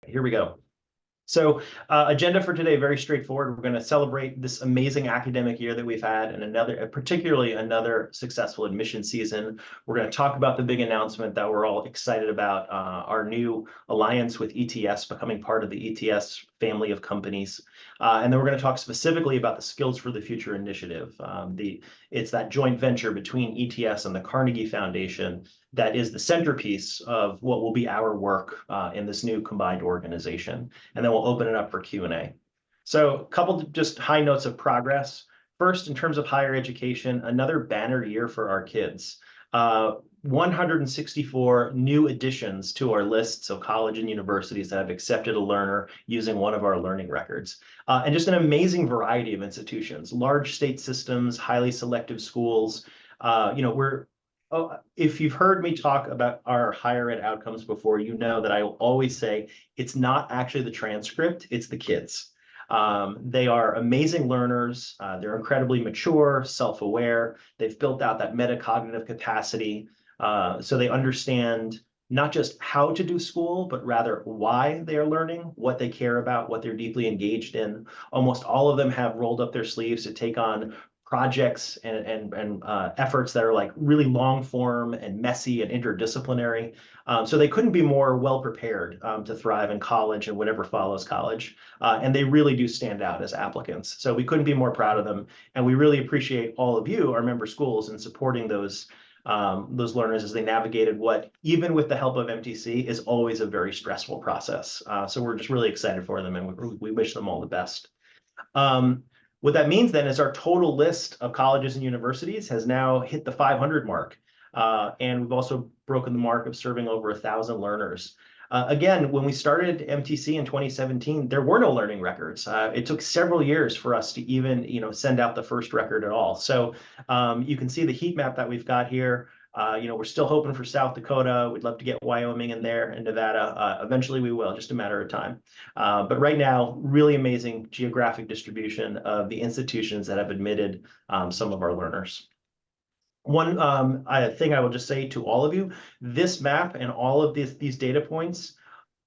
Here we go. So agenda for today, very straightforward. We're going to celebrate this amazing academic year that we've had and particularly another successful admission season. We're going to talk about the big announcement that we're all excited about, our new alliance with ETS, becoming part of the ETS family of companies. And then we're going to talk specifically about the Skills for the Future initiative. It's that joint venture between ETS and the Carnegie Foundation that is the centerpiece of what will be our work in this new combined organization. And then we'll open it up for Q&A. So a couple just high notes of progress. First, in terms of higher education, another banner year for our kids. 164 new additions to our lists of college and universities that have accepted a learner using one of our learning records. And just an amazing variety of institutions, large state systems, highly selective schools. If you've heard me talk about our higher ed outcomes before, you know that I will always say it's not actually the transcript, it's the kids. They are amazing learners. They're incredibly mature, self-aware. They've built out that metacognitive capacity. So they understand not just how to do school, but rather why they are learning, what they care about, what they're deeply engaged in. Almost all of them have rolled up their sleeves to take on projects and efforts that are like really long form and messy and interdisciplinary. So they couldn't be more well prepared to thrive in college and whatever follows college. And they really do stand out as applicants. So we couldn't be more proud of them. And we really appreciate all of you, our member schools, in supporting those learners as they navigated what, even with the help of MTC, is always a very stressful process. So we're just really excited for them, and we wish them all the best. What that means then is our total list of colleges and universities has now hit the 500 mark. And we've also broken the mark of serving over 1,000 learners. Again, when we started MTC in 2017, there were no learning records. It took several years for us to even send out the first record at all. So you can see the heat map that we've got here. We're still hoping for South Dakota. We'd love to get Wyoming in there and Nevada. Eventually we will, just a matter of time. But right now, really amazing geographic distribution of the institutions that have admitted some of our learners. One thing I will just say to all of you, this map and all of these data points,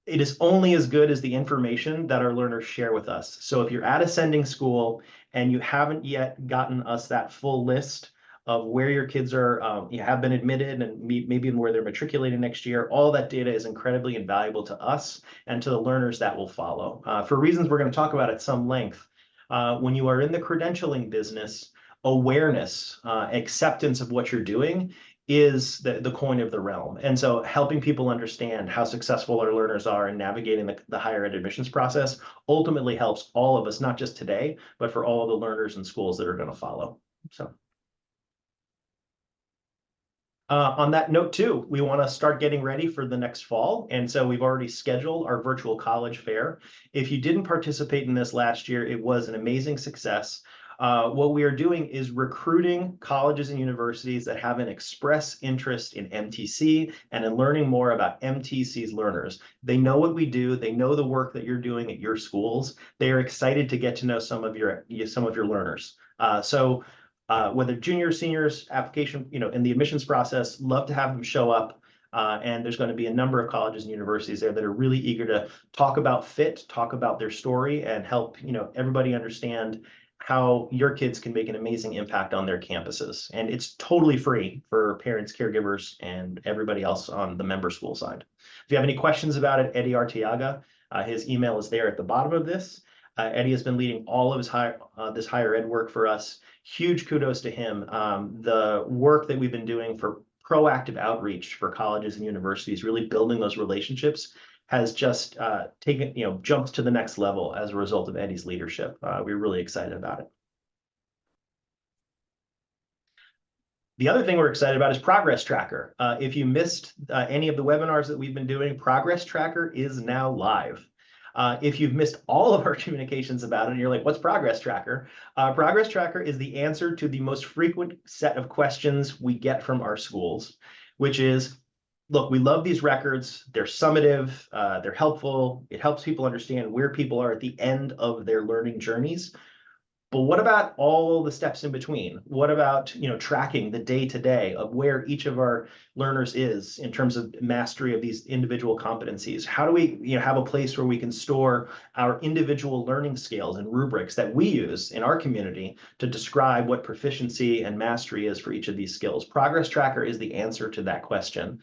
it is only as good as the information that our learners share with us. So if you're at a sending school and you haven't yet gotten us that full list of where your kids are, have been admitted and maybe where they're matriculating next year, all that data is incredibly invaluable to us and to the learners that will follow. For reasons we're going to talk about at some length, when you are in the credentialing business, awareness, acceptance of what you're doing is the coin of the realm. And so helping people understand how successful our learners are in navigating the higher ed admissions process ultimately helps all of us, not just today, but for all of the learners and schools that are going to follow. So. On that note, too, we want to start getting ready for the next fall. And so we've already scheduled our virtual college fair. If you didn't participate in this last year, it was an amazing success. What we are doing is recruiting colleges and universities that have an express interest in MTC and in learning more about MTC's learners. They know what we do. They know the work that you're doing at your schools. They are excited to get to know some of your learners. Whether juniors, seniors, application, in the admissions process, love to have them show up. And there's going to be a number of colleges and universities there that are really eager to talk about fit, talk about their story, and help everybody understand how your kids can make an amazing impact on their campuses. And it's totally free for parents, caregivers, and everybody else on the member school side. If you have any questions about it, Eddie Arteaga, his email is there at the bottom of this. Eddie has been leading all of his this higher ed work for us. Huge kudos to him. The work that we've been doing for proactive outreach for colleges and universities, really building those relationships, has just jumped to the next level as a result of Eddie's leadership. We're really excited about it. The other thing we're excited about is Progress Tracker. If you missed any of the webinars that we've been doing, Progress Tracker is now live. If you've missed all of our communications about it and you're like, what's Progress Tracker? Progress Tracker is the answer to the most frequent set of questions we get from our schools, which is, look, we love these records. They're summative. They're helpful. It helps people understand where people are at the end of their learning journeys. But what about all the steps in between? What about, tracking the day-to-day of where each of our learners is in terms of mastery of these individual competencies? How do we, have a place where we can store our individual learning scales and rubrics that we use in our community to describe what proficiency and mastery is for each of these skills? Progress Tracker is the answer to that question.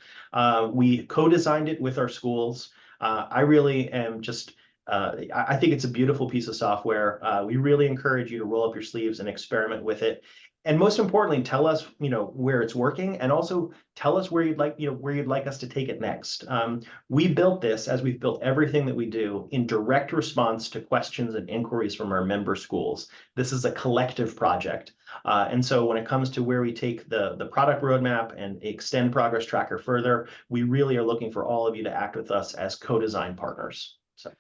We co-designed it with our schools. I really am just I think it's a beautiful piece of software. We really encourage you to roll up your sleeves and experiment with it. And most importantly, tell us, where it's working, and also tell us where you'd like us to take it next. We built this, as we've built everything that we do, in direct response to questions and inquiries from our member schools. This is a collective project. And so when it comes to where we take the product roadmap and extend Progress Tracker further, we really are looking for all of you to act with us as co-design partners. So.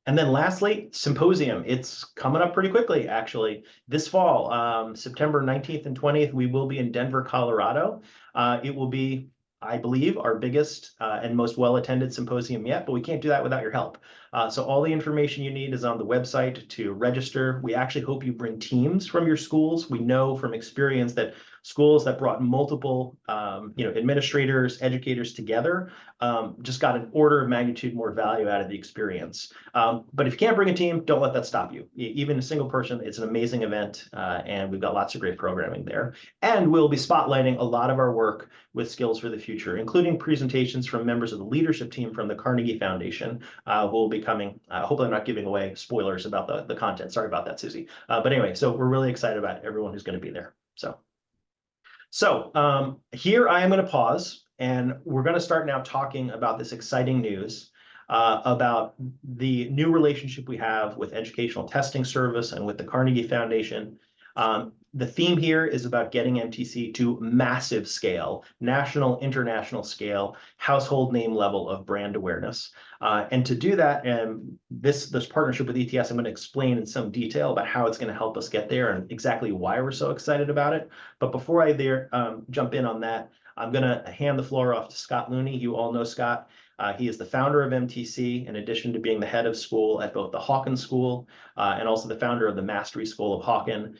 And then lastly, Symposium. It's coming up pretty quickly, actually. This fall, September 19th and 20th, we will be in Denver, Colorado. It will be, I believe, our biggest and most well-attended symposium yet, but we can't do that without your help. So all the information you need is on the website to register. We actually hope you bring teams from your schools. We know from experience that schools that brought multiple, administrators, educators together just got an order of magnitude more value out of the experience. But if you can't bring a team, don't let that stop you. Even a single person, it's an amazing event, and we've got lots of great programming there. And we'll be spotlighting a lot of our work with Skills for the Future, including presentations from members of the leadership team from the Carnegie Foundation, who will be coming. Hopefully I'm not giving away spoilers about the content. Sorry about that, Susie. But anyway, so we're really excited about everyone who's going to be there. So here I am going to pause, and we're going to start now talking about this exciting news about the new relationship we have with Educational Testing Service and with the Carnegie Foundation. The theme here is about getting MTC to massive scale, national, international scale, household name level of brand awareness. And to do that, this partnership with ETS, I'm going to explain in some detail about how it's going to help us get there and exactly why we're so excited about it. But before I jump in on that, I'm going to hand the floor off to Scott Looney. You all know Scott. He is the founder of MTC, in addition to being the head of school at both the Hawken School and also the founder of the Mastery School of Hawken.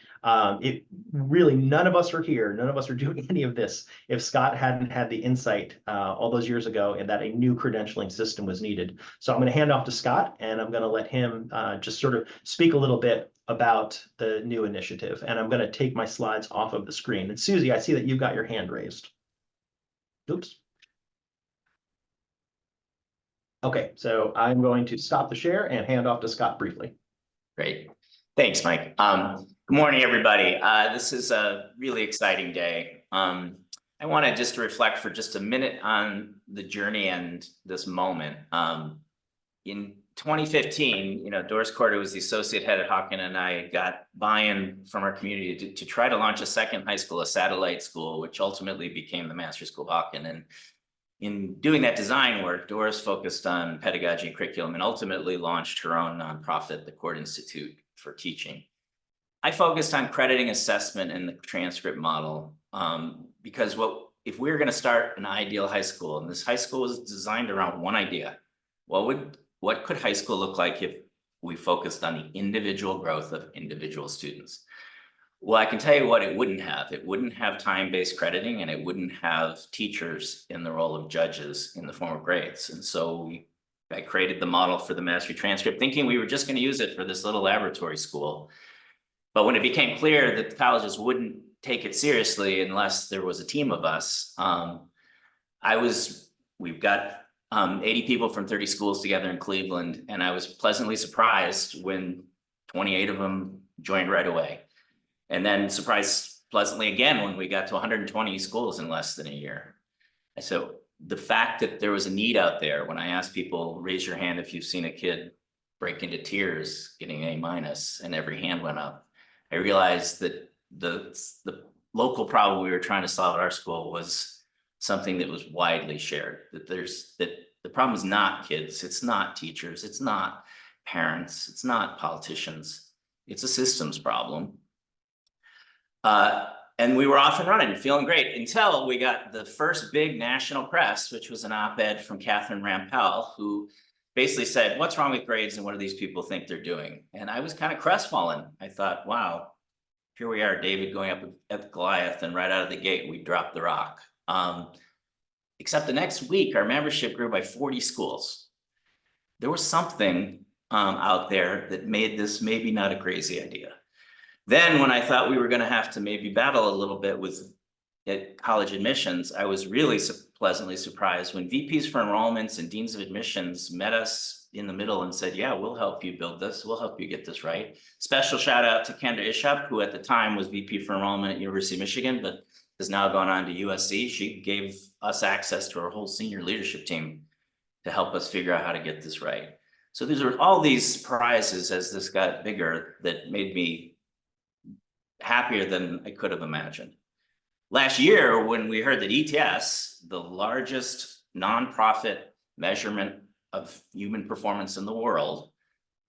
Really, none of us are here, none of us are doing any of this if Scott hadn't had the insight all those years ago and that a new credentialing system was needed. So I'm going to hand off to Scott, and I'm going to let him just sort of speak a little bit about the new initiative. And I'm going to take my slides off of the screen. And Susie, I see that you've got your hand raised. Oops. Okay, so I'm going to stop the share and hand off to Scott briefly. Great. Thanks, Mike. Good morning, everybody. This is a really exciting day. I want to just reflect for just a minute on the journey and this moment. In 2015, Doris Corder was the associate head at Hawken, and I got buy-in from our community to try to launch a second high school, a satellite school, which ultimately became the Mastery School of Hawken. And in doing that design work, Doris focused on pedagogy and curriculum and ultimately launched her own nonprofit, the Cord Institute for Teaching. I focused on crediting assessment and the transcript model because if we were going to start an ideal high school, and this high school was designed around one idea, what could high school look like if we focused on the individual growth of individual students? Well, I can tell you what it wouldn't have. It wouldn't have time-based crediting, and it wouldn't have teachers in the role of judges in the form of grades. And so I created the model for the Mastery Transcript, thinking we were just going to use it for this little laboratory school. But when it became clear that the colleges wouldn't take it seriously unless there was a team of us, we've got 80 people from 30 schools together in Cleveland, and I was pleasantly surprised when 28 of them joined right away. And then surprised pleasantly again when we got to 120 schools in less than a year. And so the fact that there was a need out there, when I asked people, raise your hand if you've seen a kid break into tears getting an A-, and every hand went up, I realized that the local problem we were trying to solve at our school was something that was widely shared, that the problem is not kids, it's not teachers, it's not parents, it's not politicians, it's a systems problem. And we were off and running, feeling great, until we got the first big national press, which was an op-ed from Catherine Rampell, who basically said, what's wrong with grades and what do these people think they're doing? And I was kind of crestfallen. I thought, wow, here we are, David going up at Goliath, and right out of the gate, we dropped the rock. Except the next week, our membership grew by 40 schools. There was something out there that made this maybe not a crazy idea. Then when I thought we were going to have to maybe battle a little bit with college admissions, I was really pleasantly surprised when VPs for enrollments and deans of admissions met us in the middle and said, yeah, we'll help you build this. We'll help you get this right. Special shout out to Kendra Ishap, who at the time was VP for enrollment at University of Michigan, but has now gone on to USC. She gave us access to our whole senior leadership team to help us figure out how to get this right. So these are all these surprises as this got bigger that made me happier than I could have imagined. Last year, when we heard that ETS, the largest nonprofit measurement of human performance in the world,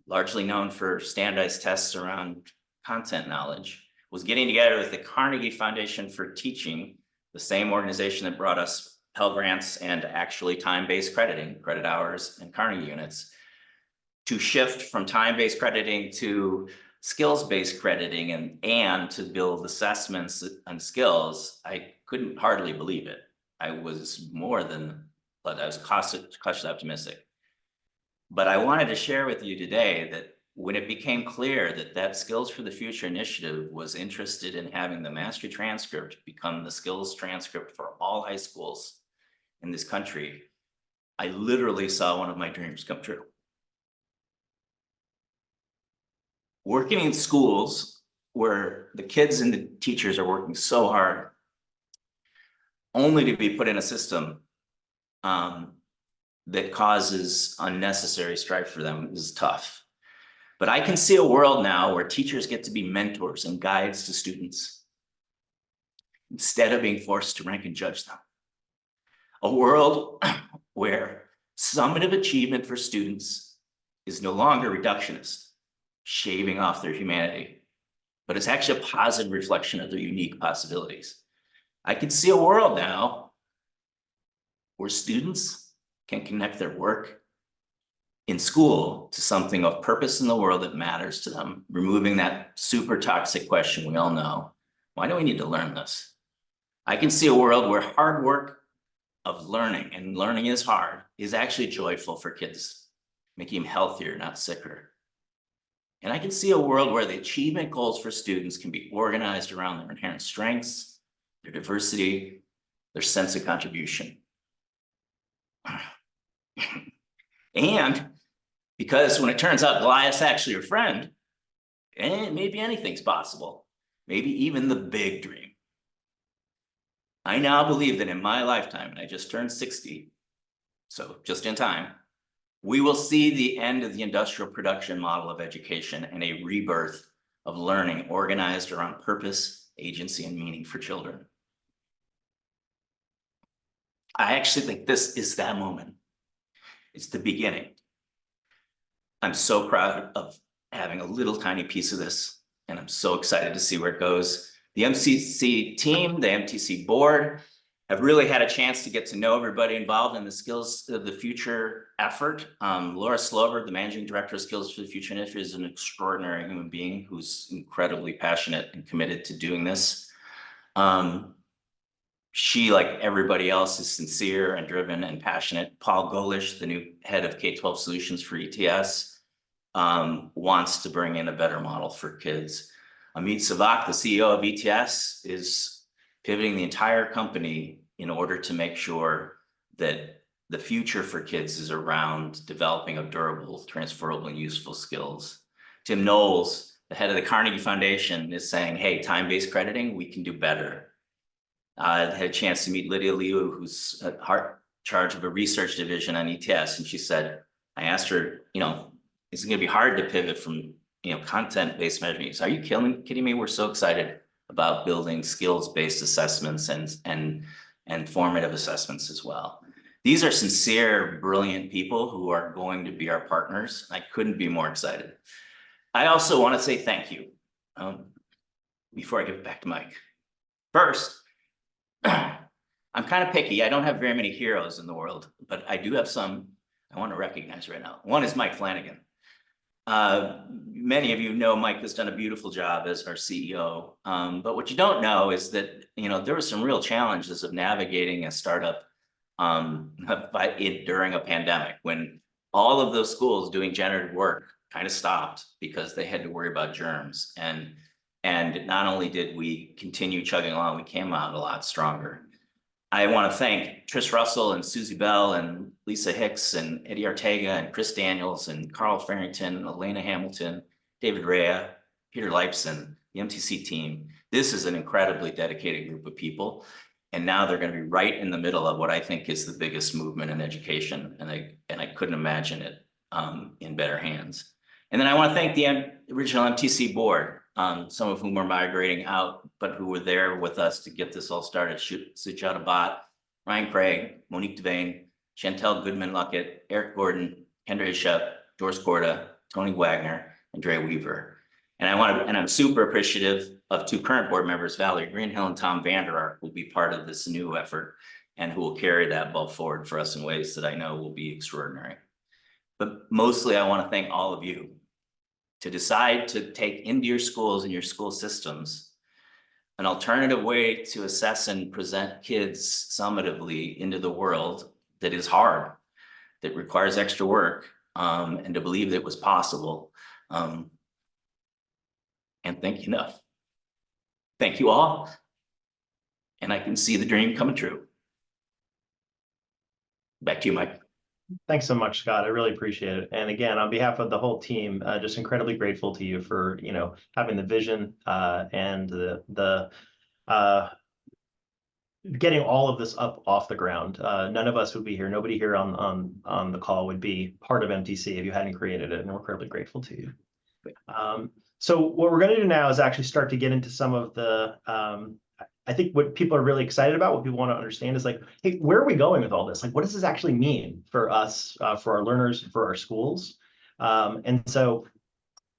largely known for standardized tests around content knowledge, was getting together with the Carnegie Foundation for Teaching, the same organization that brought us Pell Grants and actually time-based crediting, credit hours and Carnegie units, to shift from time-based crediting to skills-based crediting and to build assessments and skills. I couldn't hardly believe it. I was cautiously optimistic. But I wanted to share with you today that when it became clear that that Skills for the Future initiative was interested in having the mastery transcript become the skills transcript for all high schools in this country, I literally saw one of my dreams come true. Working in schools where the kids and the teachers are working so hard, only to be put in a system that causes unnecessary strife for them is tough. But I can see a world now where teachers get to be mentors and guides to students instead of being forced to rank and judge them. A world where summative achievement for students is no longer reductionist, shaving off their humanity, but it's actually a positive reflection of their unique possibilities. I can see a world now where students can connect their work in school to something of purpose in the world that matters to them, removing that super toxic question we all know. Why do we need to learn this? I can see a world where hard work of learning, and learning is hard, is actually joyful for kids, making them healthier, not sicker. And I can see a world where the achievement goals for students can be organized around their inherent strengths, their diversity, their sense of contribution. And because when it turns out Goliath's actually your friend, and maybe anything's possible, maybe even the big dream. I now believe that in my lifetime, and I just turned 60, so just in time, we will see the end of the industrial production model of education and a rebirth of learning organized around purpose, agency, and meaning for children. I actually think this is that moment. It's the beginning. I'm so proud of having a little tiny piece of this, and I'm so excited to see where it goes. The MTC team, the MTC board, have really had a chance to get to know everybody involved in the Skills of the Future effort. Laura Slover, the managing director of Skills for the Future Initiative, is an extraordinary human being who's incredibly passionate and committed to doing this. She, like everybody else, is sincere and driven and passionate. Paul Golish, the new head of K-12 Solutions for ETS, wants to bring in a better model for kids. Amit Savak, the CEO of ETS, is pivoting the entire company in order to make sure that the future for kids is around developing of durable, transferable, and useful skills. Tim Knowles, the head of the Carnegie Foundation, is saying, hey, time-based crediting, we can do better. I had a chance to meet Lydia Liu, who's in charge of a research division on ETS, and she said, I asked her, is it going to be hard to pivot from content-based measurements? Are you kidding me? We're so excited about building skills-based assessments and formative assessments as well. These are sincere, brilliant people who are going to be our partners. I couldn't be more excited. I also want to say thank you before I give it back to Mike. First, I'm kind of picky. I don't have very many heroes in the world, but I do have some. I want to recognize right now. One is Mike Flanagan. Many of you know Mike has done a beautiful job as our CEO. But what you don't know is that, there were some real challenges of navigating a startup during a pandemic, when all of those schools doing generative work kind of stopped because they had to worry about germs. And not only did we continue chugging along, we came out a lot stronger. I want to thank Trish Russell and Susie Bell and Lisa Hicks and Eddie Ortega and Chris Daniels and Carl Farrington, Elena Hamilton, David Rea, Peter Leipson, the MTC team. This is an incredibly dedicated group of people. And now they're going to be right in the middle of what I think is the biggest movement in education. And I couldn't imagine it in better hands. And then I want to thank the original MTC board, some of whom are migrating out, but who were there with us to get this all started. Sujata Bhatt, Ryan Craig, Monique Devane, Chantel Goodman-Luckett, Eric Gordon, Kendra Ishep, Doris Korda, Tony Wagner, and Dre Weaver. And I'm super appreciative of two current board members, Valerie Greenhill and Tom Vander Ark, who will be part of this new effort and who will carry that ball forward for us in ways that I know will be extraordinary. But mostly I want to thank all of you to decide to take into your schools and your school systems an alternative way to assess and present kids summatively into the world that is hard, that requires extra work, and to believe that it was possible. And thank you enough. Thank you all. And I can see the dream coming true. Back to you, Mike. Thanks so much, Scott. I really appreciate it. And again, on behalf of the whole team, just incredibly grateful to you for, having the vision and the getting all of this up off the ground. None of us would be here. Nobody here on the call would be part of MTC if you hadn't created it. And we're incredibly grateful to you. So what we're going to do now is actually start to get into some of the, I think what people are really excited about, what people want to understand is like, hey, where are we going with all this? Like, what does this actually mean for us, for our learners, for our schools? And so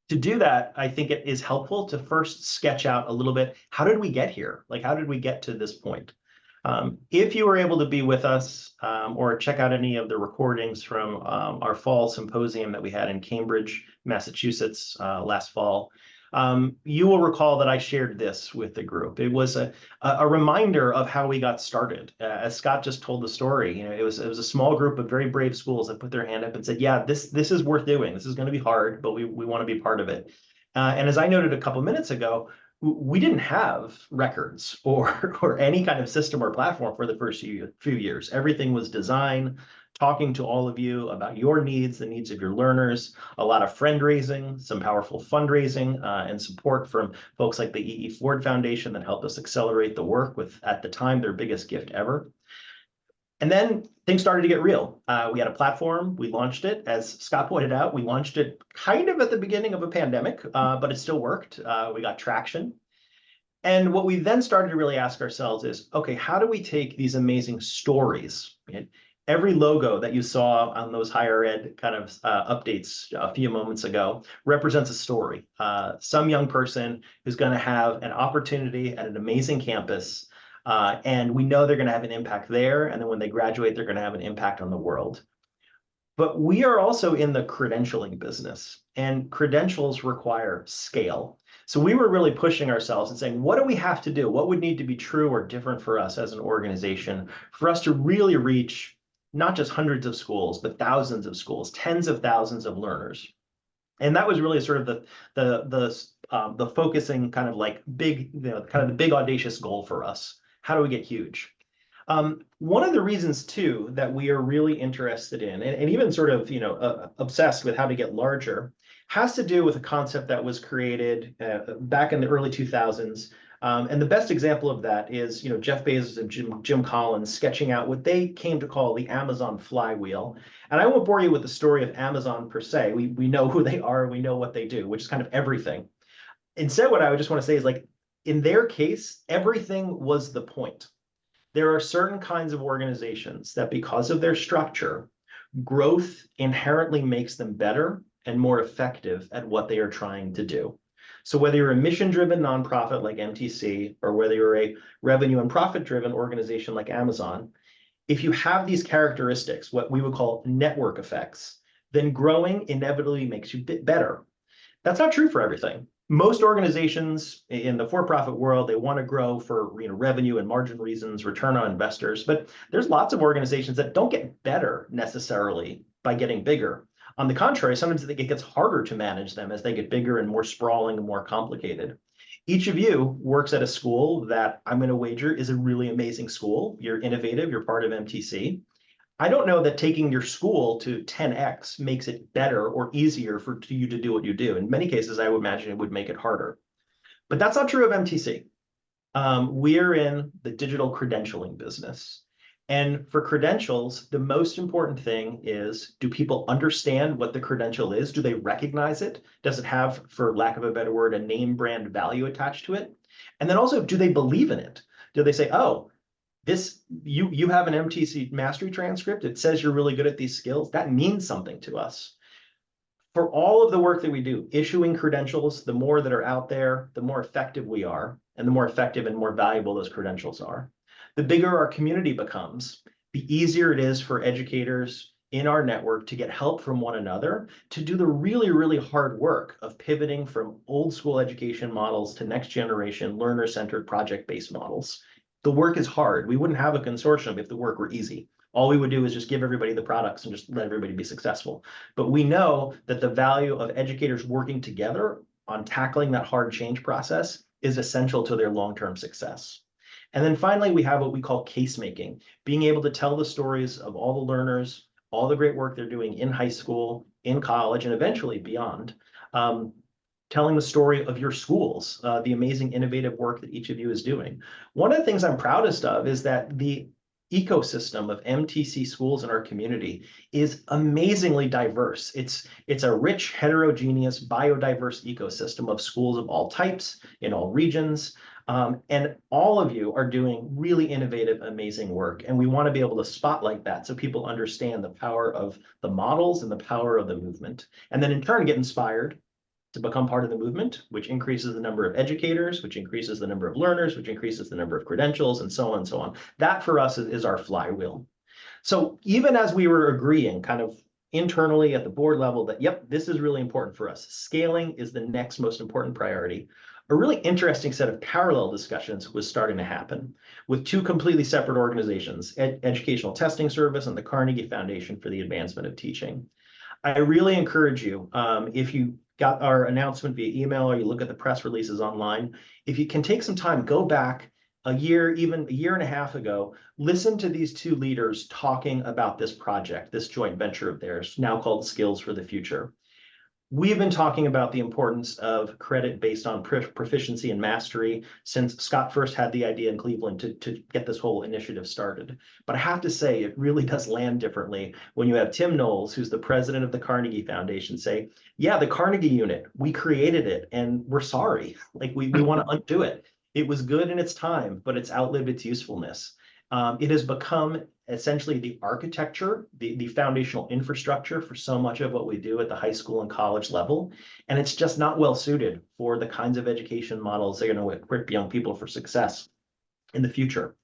to do that, I think it is helpful to first sketch out a little bit, how did we get here? Like, how did we get to this point? If you were able to be with us or check out any of the recordings from our fall symposium that we had in Cambridge, Massachusetts last fall, you will recall that I shared this with the group. It was a reminder of how we got started. As Scott just told the story, it was a small group of very brave schools that put their hand up and said, yeah, this is worth doing. This is going to be hard, but we want to be part of it. And as I noted a couple minutes ago, we didn't have records or any kind of system or platform for the first few years. Everything was design, talking to all of you about your needs, the needs of your learners, a lot of friend raising, some powerful fundraising and support from folks like the E.E. Ford Foundation that helped us accelerate the work with, at the time, their biggest gift ever. And then things started to get real. We had a platform, we launched it. As Scott pointed out, we launched it kind of at the beginning of a pandemic, but it still worked. We got traction. And what we then started to really ask ourselves is, okay, how do we take these amazing stories? Right? Every logo that you saw on those higher ed kind of updates a few moments ago represents a story. Some young person who's going to have an opportunity at an amazing campus, and we know they're going to have an impact there. And then when they graduate, they're going to have an impact on the world. But we are also in the credentialing business, and credentials require scale. So we were really pushing ourselves and saying, what do we have to do? What would need to be true or different for us as an organization for us to really reach not just hundreds of schools, but thousands of schools, tens of thousands of learners? And that was really sort of the focusing kind of like big, kind of the big audacious goal for us. How do we get huge? One of the reasons too that we are really interested in, and even sort of obsessed with how to get larger, has to do with a concept that was created back in the early 2000s. And the best example of that is Jeff Bezos and Jim Collins sketching out what they came to call the Amazon flywheel. And I won't bore you with the story of Amazon per se. We know who they are, we know what they do, which is kind of everything. Instead, what I would just want to say is, like, in their case, everything was the point. There are certain kinds of organizations that, because of their structure, growth inherently makes them better and more effective at what they are trying to do. So whether you're a mission-driven nonprofit like MTC, or whether you're a revenue and profit-driven organization like Amazon, If you have these characteristics, what we would call network effects, then growing inevitably makes you better. That's not true for everything. Most organizations in the for-profit world, they want to grow for revenue and margin reasons, return on investors, but there's lots of organizations that don't get better necessarily by getting bigger. On the contrary, sometimes I think it gets harder to manage them as they get bigger and more sprawling and more complicated. Each of you works at a school that I'm going to wager is a really amazing school. You're innovative, you're part of MTC. I don't know that taking your school to 10x makes it better or easier for you to do what you do. In many cases, I would imagine it would make it harder. But that's not true of MTC. We're in the digital credentialing business. And for credentials, the most important thing is, do people understand what the credential is? Do they recognize it? Does it have, for lack of a better word, a name brand value attached to it? And then also, do they believe in it? Do they say, oh, you have an MTC mastery transcript, it says you're really good at these skills, that means something to us. For all of the work that we do, issuing credentials, the more that are out there, the more effective we are, and the more effective and more valuable those credentials are. The bigger our community becomes, the easier it is for educators in our network to get help from one another to do the really, really hard work of pivoting from old school education models to next generation learner-centered project-based models. The work is hard. We wouldn't have a consortium if the work were easy. All we would do is just give everybody the products and just let everybody be successful. But we know that the value of educators working together on tackling that hard change process is essential to their long-term success. And then finally, we have what we call case making, being able to tell the stories of all the learners, all the great work they're doing in high school, in college, and eventually beyond. Telling the story of your schools, the amazing innovative work that each of you is doing. One of the things I'm proudest of is that the ecosystem of MTC schools in our community is amazingly diverse. It's a rich, heterogeneous, biodiverse ecosystem of schools of all types in all regions. And all of you are doing really innovative, amazing work. And we want to be able to spotlight that so people understand the power of the models and the power of the movement. And then in turn get inspired to become part of the movement, which increases the number of educators, which increases the number of learners, which increases the number of credentials, and so on and so on. That for us is our flywheel. So even as we were agreeing kind of internally at the board level that, yep, this is really important for us, scaling is the next most important priority, a really interesting set of parallel discussions was starting to happen with two completely separate organizations, Educational Testing Service and the Carnegie Foundation for the Advancement of Teaching. I really encourage you, if you got our announcement via email or you look at the press releases online, if you can take some time, go back a year, even a year and a half ago, listen to these two leaders talking about this project, this joint venture of theirs, now called Skills for the Future. We've been talking about the importance of credit based on proficiency and mastery since Scott first had the idea in Cleveland to get this whole initiative started. But I have to say, it really does land differently when you have Tim Knowles, who's the president of the Carnegie Foundation, say, yeah, the Carnegie unit, we created it and we're sorry. Like we want to undo it. It was good in its time, but it's outlived its usefulness. It has become essentially the architecture, the foundational infrastructure for so much of what we do at the high school and college level. And it's just not well suited for the kinds of education models that are going to equip young people for success in the future.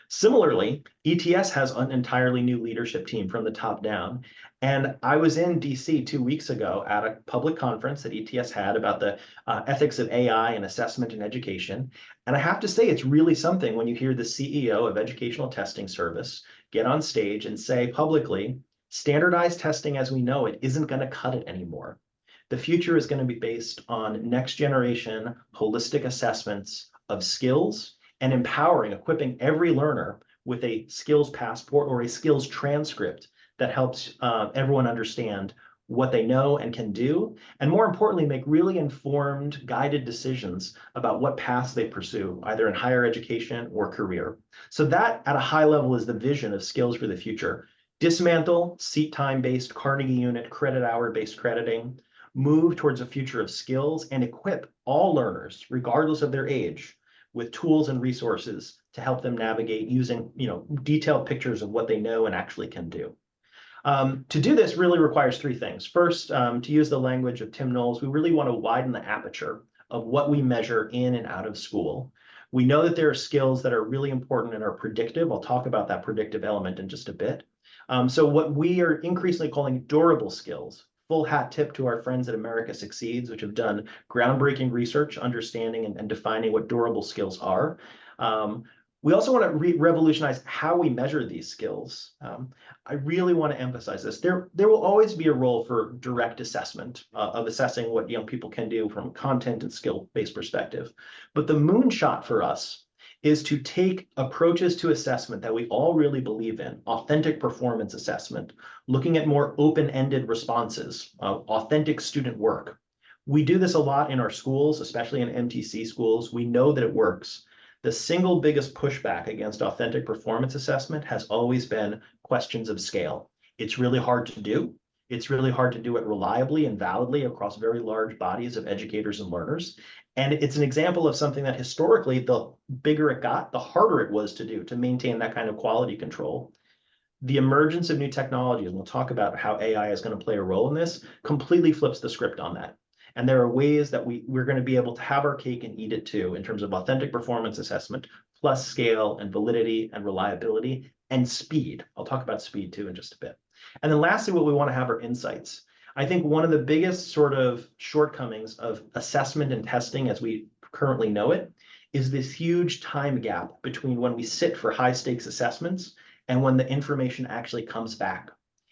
Similarly, ETS has an entirely new leadership team from the top down. And I was in DC 2 weeks ago at a public conference that ETS had about the ethics of AI and assessment in education. And I have to say, it's really something when you hear the CEO of Educational Testing Service get on stage and say publicly, standardized testing as we know it isn't going to cut it anymore. The future is going to be based on next generation holistic assessments of skills and empowering, equipping every learner with a skills passport or a skills transcript that helps everyone understand what they know and can do, and more importantly, make really informed, guided decisions about what paths they pursue, either in higher education or career. So that, at a high level, is the vision of Skills for the Future. Dismantle seat time-based Carnegie unit credit hour-based crediting, move towards a future of skills, and equip all learners, regardless of their age, with tools and resources to help them navigate using, detailed pictures of what they know and actually can do. To do this really requires three things. First, to use the language of Tim Knowles, we really want to widen the aperture of what we measure in and out of school. We know that there are skills that are really important and are predictive. I'll talk about that predictive element in just a bit. So what we are increasingly calling durable skills. Full hat tip to our friends at America Succeeds, which have done groundbreaking research, understanding and defining what durable skills are. We also want to revolutionize how we measure these skills. I really want to emphasize this. There will always be a role for direct assessment of assessing what young people can do from a content and skill-based perspective. But the moonshot for us is to take approaches to assessment that we all really believe in, authentic performance assessment, looking at more open-ended responses, authentic student work. We do this a lot in our schools, especially in MTC schools. We know that it works. The single biggest pushback against authentic performance assessment has always been questions of scale. It's really hard to do. It's really hard to do it reliably and validly across very large bodies of educators and learners. And it's an example of something that historically, the bigger it got, the harder it was to do to maintain that kind of quality control. The emergence of new technologies, and we'll talk about how AI is going to play a role in this, completely flips the script on that. And there are ways that we're going to be able to have our cake and eat it too, in terms of authentic performance assessment, plus scale and validity and reliability and speed. I'll talk about speed too in just a bit. And then lastly, what we want to have are insights. I think one of the biggest sort of shortcomings of assessment and testing as we currently know it is this huge time gap between when we sit for high stakes assessments and when the information actually comes back,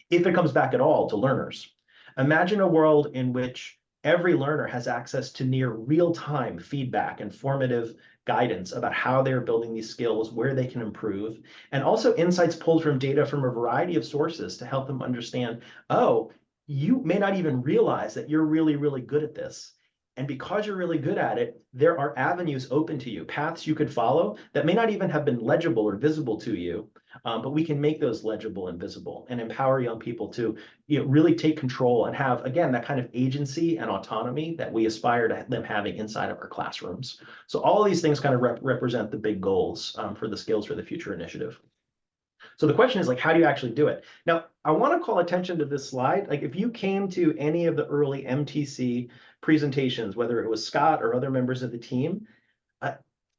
if it comes back at all to learners. Imagine a world in which every learner has access to near real-time feedback and formative guidance about how they're building these skills, where they can improve, and also insights pulled from data from a variety of sources to help them understand, oh, you may not even realize that you're really, really good at this. And because you're really good at it, there are avenues open to you, paths you could follow that may not even have been legible or visible to you, but we can make those legible and visible and empower young people to really take control and have, again, that kind of agency and autonomy that we aspire to them having inside of our classrooms. So all of these things kind of represent the big goals for the Skills for the Future initiative. So the question is, like, how do you actually do it? Now, I want to call attention to this slide. Like, if you came to any of the early MTC presentations, whether it was Scott or other members of the team,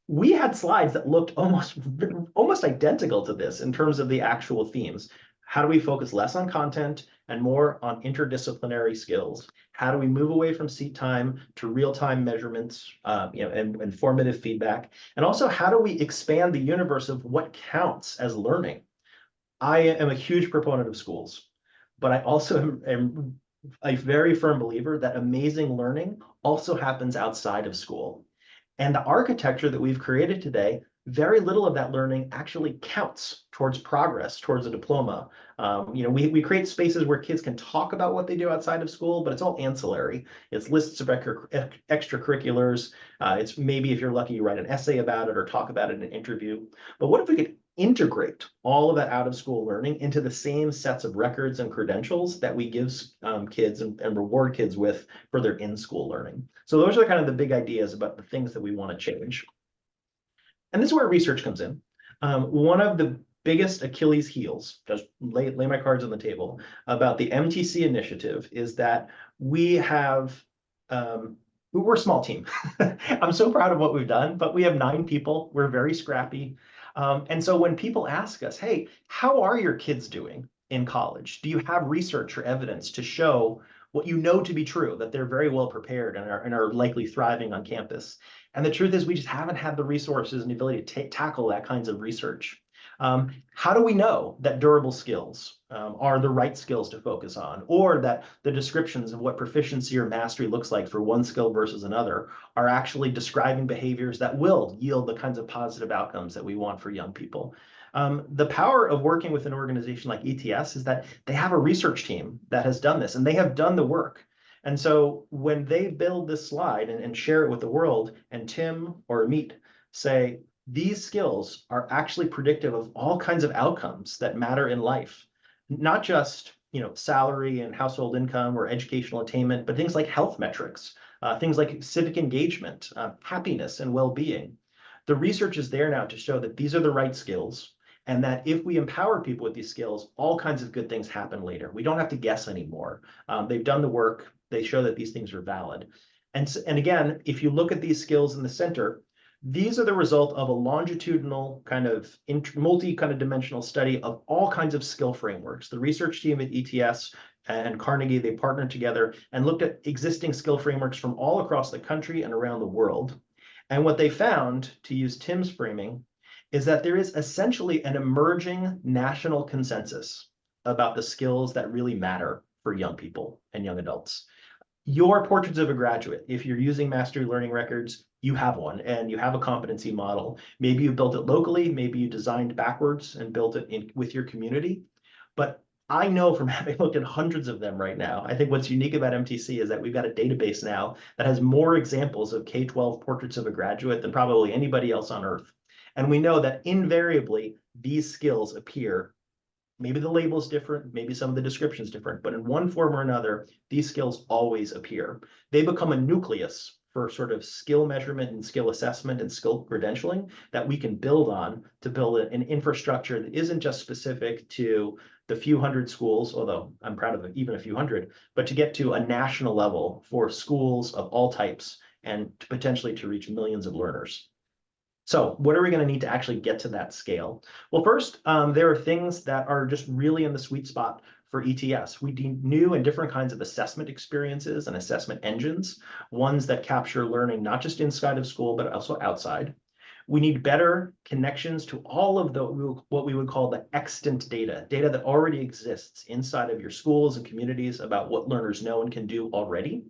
we had slides that looked almost identical to this in terms of the actual themes. How do we focus less on content and more on interdisciplinary skills? How do we move away from seat time to real-time measurements, and formative feedback? And also, how do we expand the universe of what counts as learning? I am a huge proponent of schools, but I also am a very firm believer that amazing learning also happens outside of school. And the architecture that we've created today, very little of that learning actually counts towards progress, towards a diploma. We create spaces where kids can talk about what they do outside of school, but it's all ancillary. It's lists of extracurriculars. It's maybe, if you're lucky, you write an essay about it or talk about it in an interview. But what if we could integrate all of that out of school learning into the same sets of records and credentials that we give kids and reward kids with for their in-school learning? So those are kind of the big ideas about the things that we want to change. And this is where research comes in. One of the biggest Achilles heels, just lay my cards on the table, about the MTC initiative is that we have, we're a small team. I'm so proud of what we've done, but we have 9 people. We're very scrappy. And so when people ask us, hey, how are your kids doing in college? Do you have research or evidence to show what you know to be true, that they're very well prepared and are likely thriving on campus? And the truth is, we just haven't had the resources and the ability to tackle that kinds of research. How do we know that durable skills are the right skills to focus on, or that the descriptions of what proficiency or mastery looks like for one skill versus another are actually describing behaviors that will yield the kinds of positive outcomes that we want for young people? The power of working with an organization like ETS is that they have a research team that has done this, and they have done the work. And so when they build this slide and share it with the world, and Tim or Amit say, these skills are actually predictive of all kinds of outcomes that matter in life, not just salary and household income or educational attainment, but things like health metrics, things like civic engagement, happiness and well-being. The research is there now to show that these are the right skills, and that if we empower people with these skills, all kinds of good things happen later. We don't have to guess anymore. They've done the work. They show that these things are valid. And again, if you look at these skills in the center, These are the result of a longitudinal kind of multi kind of dimensional study of all kinds of skill frameworks. The research team at ETS and Carnegie, they partnered together and looked at existing skill frameworks from all across the country and around the world. And what they found, to use Tim's framing, is that there is essentially an emerging national consensus about the skills that really matter for young people and young adults. Your portraits of a graduate, if you're using mastery learning records, you have one and you have a competency model. Maybe you built it locally, maybe you designed backwards and built it with your community. But I know from having looked at hundreds of them right now, I think what's unique about MTC is that we've got a database now that has more examples of K-12 portraits of a graduate than probably anybody else on earth. And we know that invariably these skills appear. Maybe the label is different, maybe some of the description is different, but in one form or another, these skills always appear. They become a nucleus for sort of skill measurement and skill assessment and skill credentialing that we can build on to build an infrastructure that isn't just specific to the few hundred schools, although I'm proud of even a few hundred, but to get to a national level for schools of all types and potentially to reach millions of learners. So what are we going to need to actually get to that scale? Well, first, there are things that are just really in the sweet spot for ETS. We need new and different kinds of assessment experiences and assessment engines, ones that capture learning not just inside of school, but also outside. We need better connections to all of the what we would call the extant data that already exists inside of your schools and communities about what learners know and can do already,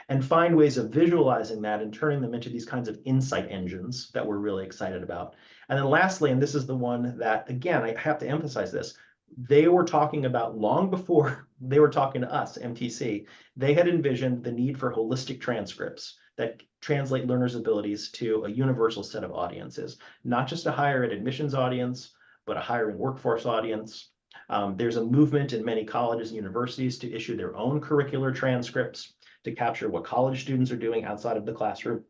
and find ways of visualizing that and turning them into these kinds of insight engines that we're really excited about. And then lastly, and this is the one that, again, I have to emphasize this, they were talking about long before they were talking to us, MTC, they had envisioned the need for holistic transcripts that translate learners' abilities to a universal set of audiences, not just a higher ed admissions audience, but a higher ed workforce audience. There's a movement in many colleges and universities to issue their own curricular transcripts to capture what college students are doing outside of the classroom.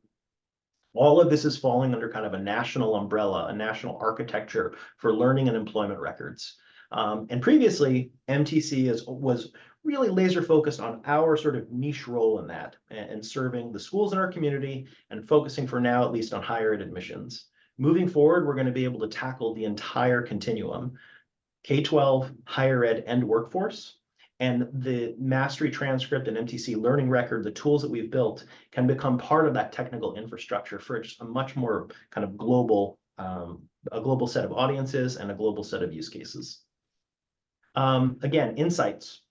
All of this is falling under kind of a national umbrella, a national architecture for learning and employment records. And previously, MTC was really laser focused on our sort of niche role in that and serving the schools in our community and focusing for now, at least on higher ed admissions. Moving forward, we're going to be able to tackle the entire continuum, K-12, higher ed, and workforce. And the mastery transcript and MTC learning record, the tools that we've built, can become part of that technical infrastructure for just a much more kind of global, a global set of audiences and a global set of use cases. Again, insights.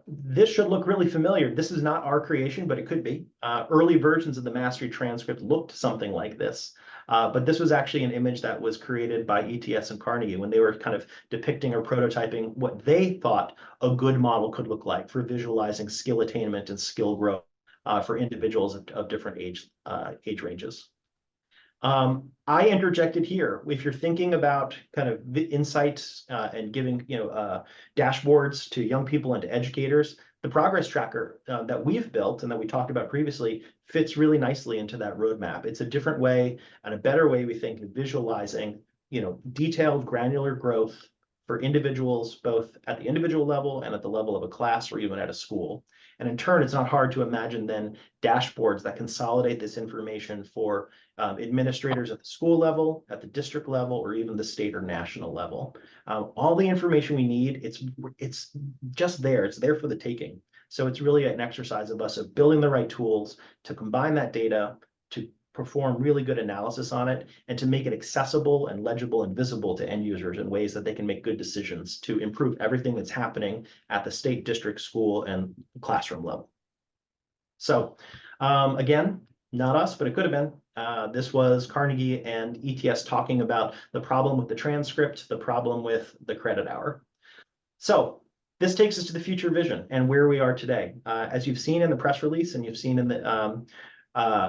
This should look really familiar. This is not our creation, but it could be. Early versions of the mastery transcript looked something like this. But this was actually an image that was created by ETS and Carnegie when they were kind of depicting or prototyping what they thought a good model could look like for visualizing skill attainment and skill growth for individuals of different age ranges. I interjected here. If you're thinking about kind of the insights and giving dashboards to young people and to educators, the progress tracker that we've built and that we talked about previously fits really nicely into that roadmap. It's a different way and a better way, we think, of visualizing detailed granular growth for individuals, both at the individual level and at the level of a class or even at a school. And in turn, it's not hard to imagine then dashboards that consolidate this information for administrators at the school level, at the district level, or even the state or national level. All the information we need, it's just there. It's there for the taking. So it's really an exercise of us of building the right tools to combine that data, to perform really good analysis on it, and to make it accessible and legible and visible to end users in ways that they can make good decisions to improve everything that's happening at the state, district, school, and classroom level. So again, not us, but it could have been. This was Carnegie and ETS talking about the problem with the transcript, the problem with the credit hour. So this takes us to the future vision and where we are today. As you've seen in the press release and you've seen in the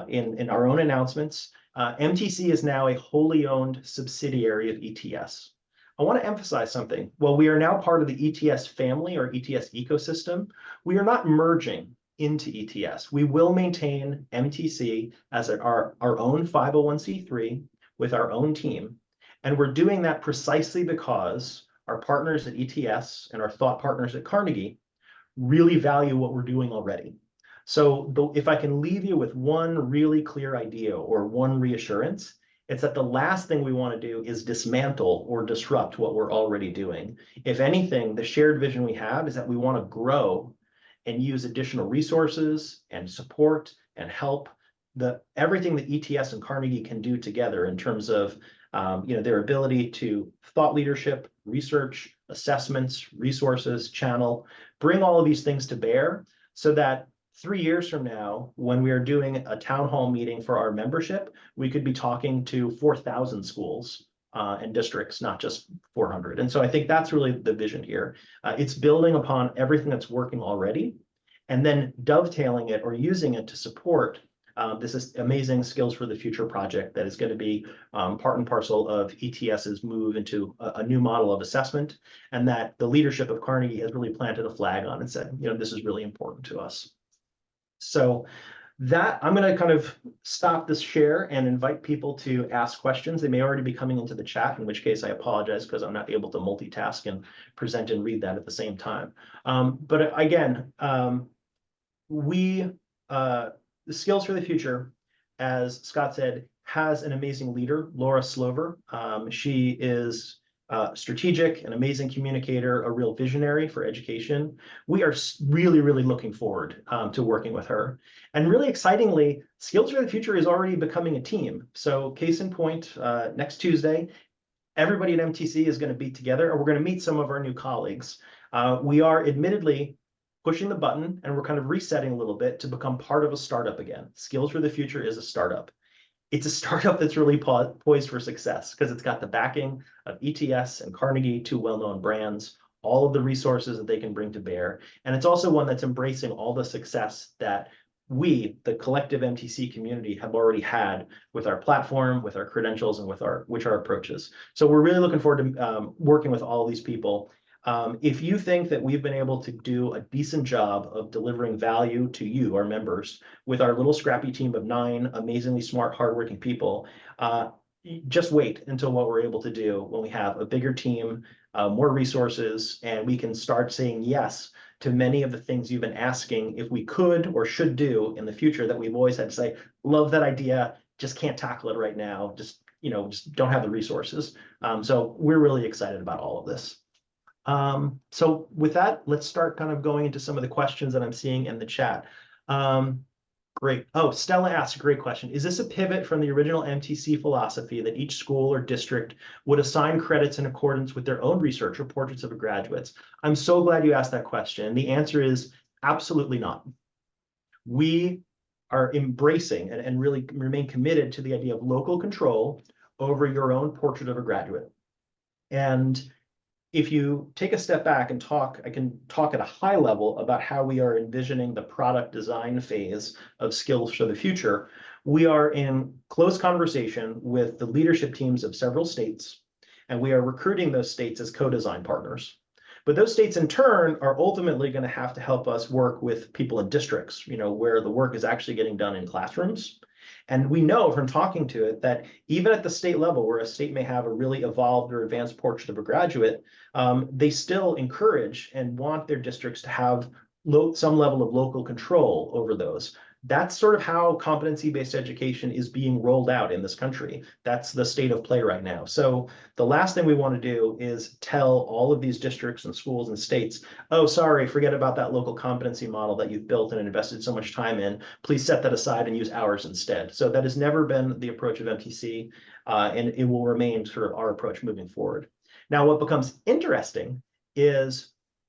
in our own announcements, MTC is now a wholly owned subsidiary of ETS. I want to emphasize something. While we are now part of the ETS family or ETS ecosystem, we are not merging into ETS. We will maintain MTC as our own 501c3 with our own team. And we're doing that precisely because our partners at ETS and our thought partners at Carnegie really value what we're doing already. So if I can leave you with one really clear idea or one reassurance, it's that the last thing we want to do is dismantle or disrupt what we're already doing. If anything, the shared vision we have is that we want to grow and use additional resources and support and help everything that ETS and Carnegie can do together in terms of their ability to thought leadership, research, assessments, resources, channel, bring all of these things to bear so that 3 years from now, when we are doing a town hall meeting for our membership, we could be talking to 4,000 schools and districts, not just 400. And so I think that's really the vision here. It's building upon everything that's working already, and then dovetailing it or using it to support this is amazing Skills for the Future project that is going to be part and parcel of ETS's move into a new model of assessment, and that the leadership of Carnegie has really planted a flag on and said, this is really important to us. So that I'm going to kind of stop this share and invite people to ask questions. They may already be coming into the chat, in which case I apologize because I'm not able to multitask and present and read that at the same time. But again, the Skills for the Future, as Scott said, has an amazing leader, Laura Slover. She is strategic, an amazing communicator, a real visionary for education. We are really, really looking forward to working with her. And really excitingly, Skills for the Future is already becoming a team. So case in point, next Tuesday, everybody at MTC is going to be together, and we're going to meet some of our new colleagues. We are admittedly pushing the button, and we're kind of resetting a little bit to become part of a startup again. Skills for the Future is a startup. It's a startup that's really poised for success because it's got the backing of ETS and Carnegie, two well-known brands, all of the resources that they can bring to bear. And it's also one that's embracing all the success that we, the collective MTC community, have already had with our platform, with our credentials, and with our approaches. So we're really looking forward to working with all of these people. If you think that we've been able to do a decent job of delivering value to you, our members, with our little scrappy team of 9 amazingly smart, hardworking people, just wait until what we're able to do when we have a bigger team, more resources, and we can start saying yes to many of the things you've been asking if we could or should do in the future that we've always had to say, love that idea, just can't tackle it right now, just don't have the resources. So we're really excited about all of this. So with that, let's start kind of going into some of the questions that I'm seeing in the chat. Great. Oh, Stella asked a great question. Is this a pivot from the original MTC philosophy that each school or district would assign credits in accordance with their own research or portraits of graduates? I'm so glad you asked that question. The answer is absolutely not. We are embracing and really remain committed to the idea of local control over your own portrait of a graduate. And if you take a step back and I can talk at a high level about how we are envisioning the product design phase of Skills for the Future. We are in close conversation with the leadership teams of several states, and we are recruiting those states as co-design partners. But those states in turn are ultimately going to have to help us work with people in districts, where the work is actually getting done in classrooms. And we know from talking to it that even at the state level, where a state may have a really evolved or advanced portrait of a graduate, they still encourage and want their districts to have some level of local control over those. That's sort of how competency-based education is being rolled out in this country. That's the state of play right now. So the last thing we want to do is tell all of these districts and schools and states, oh, sorry, forget about that local competency model that you've built and invested so much time in. Please set that aside and use ours instead. So that has never been the approach of MTC, and it will remain sort of our approach moving forward. Now, what becomes interesting is,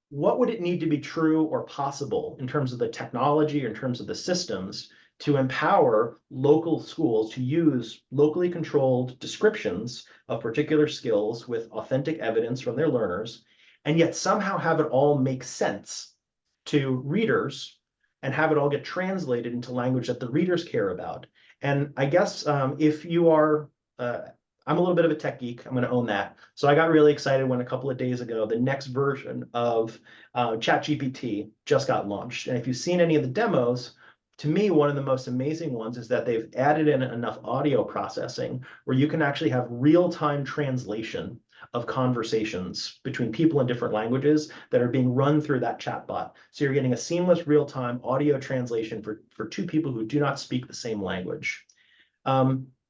what would it need to be true or possible in terms of the technology or in terms of the systems to empower local schools to use locally controlled descriptions of particular skills with authentic evidence from their learners, and yet somehow have it all make sense to readers and have it all get translated into language that the readers care about? And I guess if you are I'm a little bit of a tech geek. I'm going to own that. So I got really excited when a couple of days ago, the next version of ChatGPT just got launched. And if you've seen any of the demos, to me, one of the most amazing ones is that they've added in enough audio processing where you can actually have real-time translation of conversations between people in different languages that are being run through that chatbot. So you're getting a seamless real-time audio translation for two people who do not speak the same language.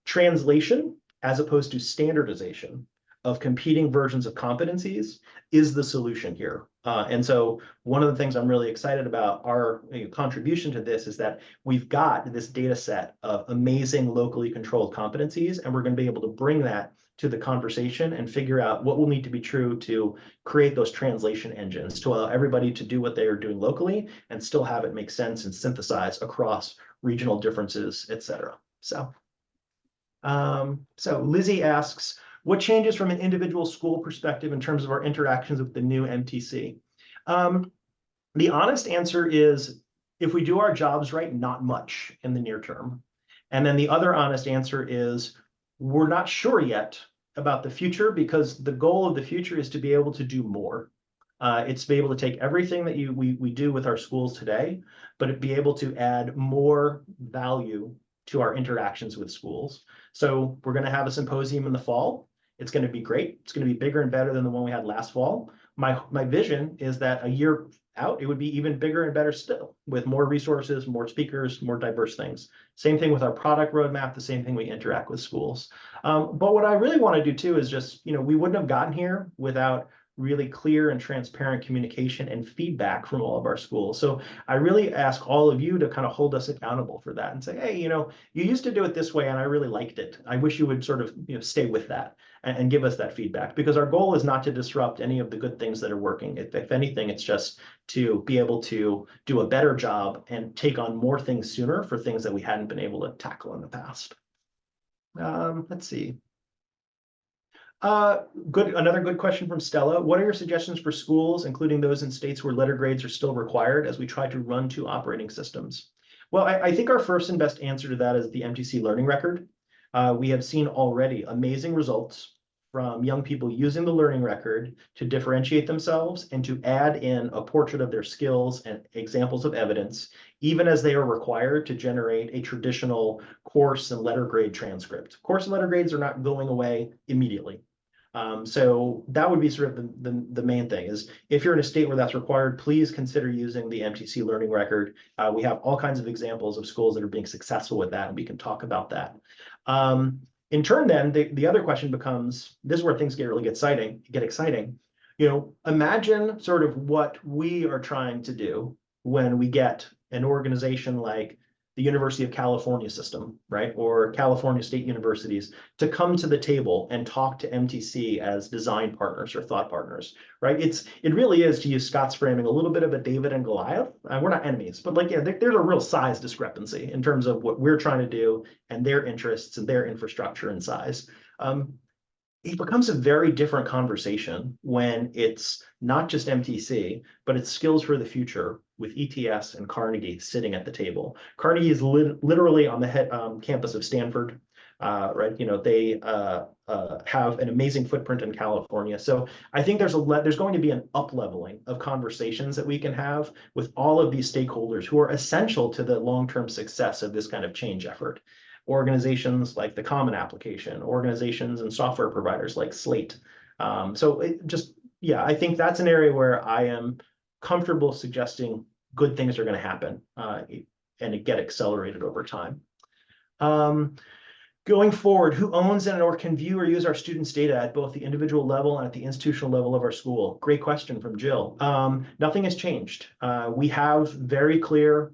Translation, as opposed to standardization of competing versions of competencies, is the solution here. And so one of the things I'm really excited about our contribution to this is that we've got this data set of amazing locally controlled competencies, and we're going to be able to bring that to the conversation and figure out what will need to be true to create those translation engines to allow everybody to do what they are doing locally and still have it make sense and synthesize across regional differences, et cetera. So Lizzie asks, what changes from an individual school perspective in terms of our interactions with the new MTC? The honest answer is, if we do our jobs right, not much in the near term. And then the other honest answer is, we're not sure yet about the future, because the goal of the future is to be able to do more. It's to be able to take everything that we do with our schools today, but be able to add more value to our interactions with schools. So we're going to have a symposium in the fall. It's going to be great. It's going to be bigger and better than the one we had last fall. My vision is that a year out, it would be even bigger and better still, with more resources, more speakers, more diverse things. Same thing with our product roadmap, the same thing we interact with schools. But what I really want to do too is just, we wouldn't have gotten here without really clear and transparent communication and feedback from all of our schools. So I really ask all of you to kind of hold us accountable for that and say, hey, you used to do it this way and I really liked it. I wish you would sort of stay with that and give us that feedback, because our goal is not to disrupt any of the good things that are working. If anything, it's just to be able to do a better job and take on more things sooner for things that we hadn't been able to tackle in the past. Let's see. Another good question from Stella. What are your suggestions for schools, including those in states where letter grades are still required, as we try to run two operating systems? Well, I think our first and best answer to that is the MTC learning record. We have seen already amazing results from young people using the learning record to differentiate themselves and to add in a portrait of their skills and examples of evidence, even as they are required to generate a traditional course and letter grade transcript. Course and letter grades are not going away immediately. So that would be sort of the main thing is, if you're in a state where that's required, please consider using the MTC learning record. We have all kinds of examples of schools that are being successful with that, and we can talk about that. In turn, then, the other question becomes, this is where things get really exciting. Imagine sort of what we are trying to do when we get an organization like the University of California system, right, or California State Universities, to come to the table and talk to MTC as design partners or thought partners, right? It really is, to use Scott's framing, a little bit of a David and Goliath. We're not enemies, but there's a real size discrepancy in terms of what we're trying to do and their interests and their infrastructure and size. It becomes a very different conversation when it's not just MTC, but it's skills for the future with ETS and Carnegie sitting at the table. Carnegie is literally on the campus of Stanford, right? They have an amazing footprint in California. So I think there's going to be an up-leveling of conversations that we can have with all of these stakeholders who are essential to the long-term success of this kind of change effort. Organizations like the Common Application, organizations and software providers like Slate. I think that's an area where I am comfortable suggesting good things are going to happen and it get accelerated over time. Going forward, who owns and or can view or use our students' data at both the individual level and at the institutional level of our school? Great question from Jill. Nothing has changed. We have very clear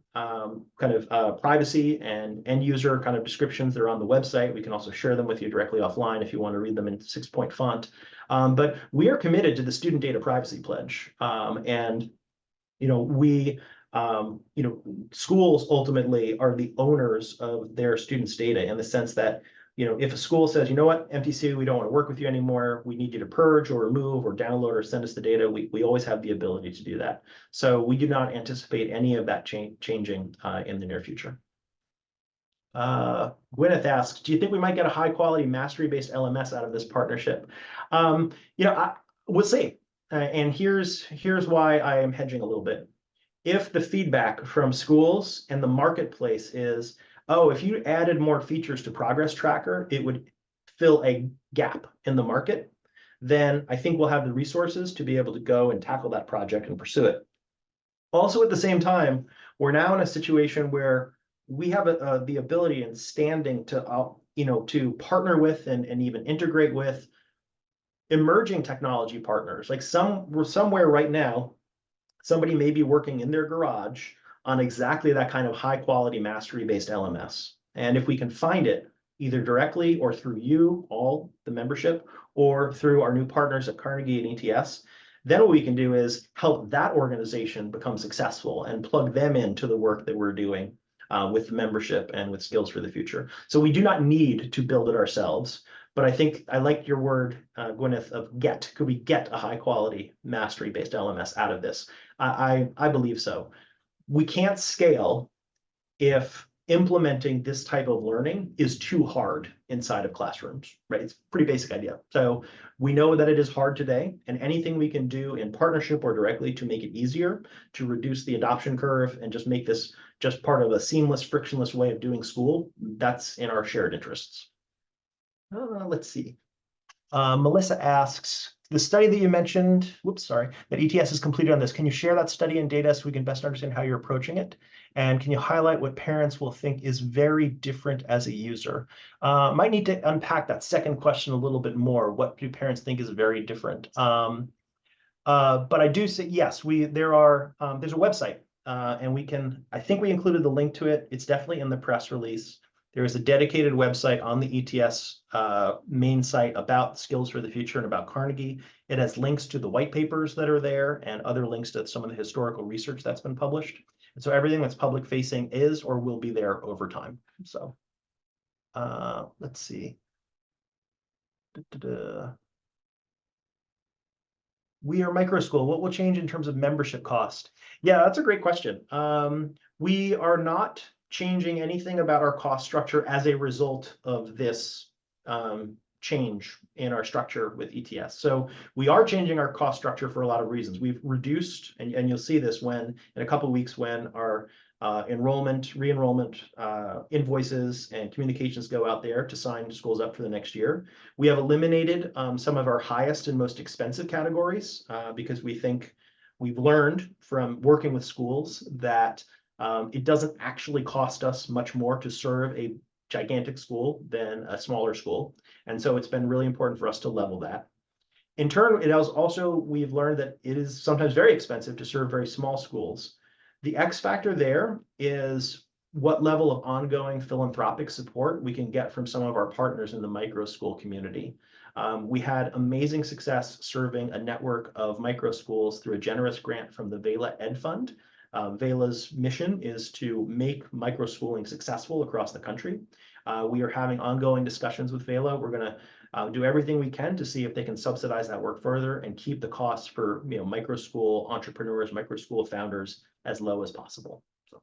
privacy and end user kind of descriptions that are on the website. We can also share them with you directly offline if you want to read them in 6-point font. But we are committed to the Student Data Privacy Pledge. Schools ultimately are the owners of their students' data, in the sense that, if a school says, you know what, MTC, we don't want to work with you anymore, we need you to purge or remove or download or send us the data, we always have the ability to do that. So we do not anticipate any of that changing in the near future. Gwyneth asks, do you think we might get a high quality mastery-based LMS out of this partnership? We'll see. And here's why I am hedging a little bit. If the feedback from schools and the marketplace is, oh, if you added more features to Progress Tracker, it would fill a gap in the market, then I think we'll have the resources to be able to go and tackle that project and pursue it. Also, at the same time, we're now in a situation where we have the ability and standing to, to partner with and even integrate with emerging technology partners. Like somewhere right now, somebody may be working in their garage on exactly that kind of high quality mastery-based LMS. And if we can find it, either directly or through you, all the membership, or through our new partners at Carnegie and ETS, then what we can do is help that organization become successful and plug them into the work that we're doing with the membership and with Skills for the Future. So we do not need to build it ourselves. But I think I like your word, Gwyneth, of get. Could we get a high quality mastery-based LMS out of this? I believe so. We can't scale if implementing this type of learning is too hard inside of classrooms, right? It's a pretty basic idea. So we know that it is hard today, and anything we can do in partnership or directly to make it easier, to reduce the adoption curve and just make this just part of a seamless, frictionless way of doing school, that's in our shared interests. Let's see. Melissa asks, the study that you mentioned, that ETS has completed on this, can you share that study and data so we can best understand how you're approaching it? And can you highlight what parents will think is very different as a user? Might need to unpack that second question a little bit more. What do parents think is very different? But I do say, yes, there's a website and I think we included the link to it. It's definitely in the press release. There is a dedicated website on the ETS main site about Skills for the Future and about Carnegie. It has links to the white papers that are there and other links to some of the historical research that's been published. And so everything that's public facing is or will be there over time. So let's see. We are micro school. What will change in terms of membership cost? Yeah, that's a great question. We are not changing anything about our cost structure as a result of this change in our structure with ETS. So we are changing our cost structure for a lot of reasons. We've reduced, and you'll see this in a couple of weeks when our enrollment, re-enrollment invoices and communications go out there to sign schools up for the next year. We have eliminated some of our highest and most expensive categories because we think we've learned from working with schools that it doesn't actually cost us much more to serve a gigantic school than a smaller school. And so it's been really important for us to level that. In turn, we've learned that it is sometimes very expensive to serve very small schools. The X factor there is what level of ongoing philanthropic support we can get from some of our partners in the micro school community. We had amazing success serving a network of micro schools through a generous grant from the VELA Ed Fund. VELA's mission is to make micro schooling successful across the country. We are having ongoing discussions with VELA. We're going to do everything we can to see if they can subsidize that work further and keep the costs for micro school entrepreneurs, micro school founders as low as possible. So.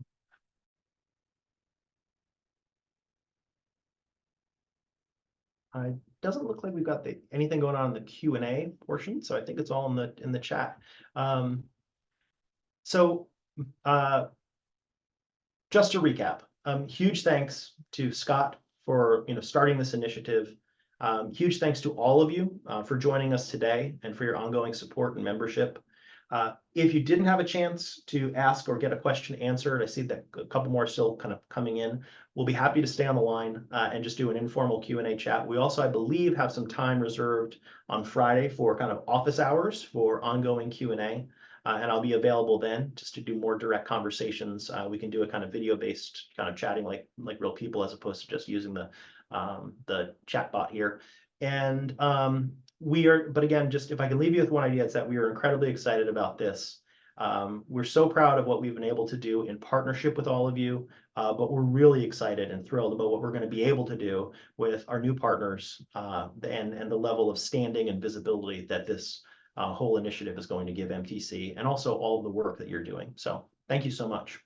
It doesn't look like we've got anything going on in the Q&A portion, so I think it's all in the chat. Just to recap, huge thanks to Scott for starting this initiative. Huge thanks to all of you for joining us today and for your ongoing support and membership. If you didn't have a chance to ask or get a question answered, I see that a couple more are still kind of coming in. We'll be happy to stay on the line and just do an informal Q&A chat. We also, I believe, have some time reserved on Friday for kind of office hours for ongoing Q&A. And I'll be available then just to do more direct conversations. We can do a kind of video-based kind of chatting like real people as opposed to just using the chat bot here. And but again, just if I can leave you with one idea, it's that we are incredibly excited about this. We're so proud of what we've been able to do in partnership with all of you, but we're really excited and thrilled about what we're going to be able to do with our new partners and the level of standing and visibility that this whole initiative is going to give MTC and also all of the work that you're doing. So thank you so much.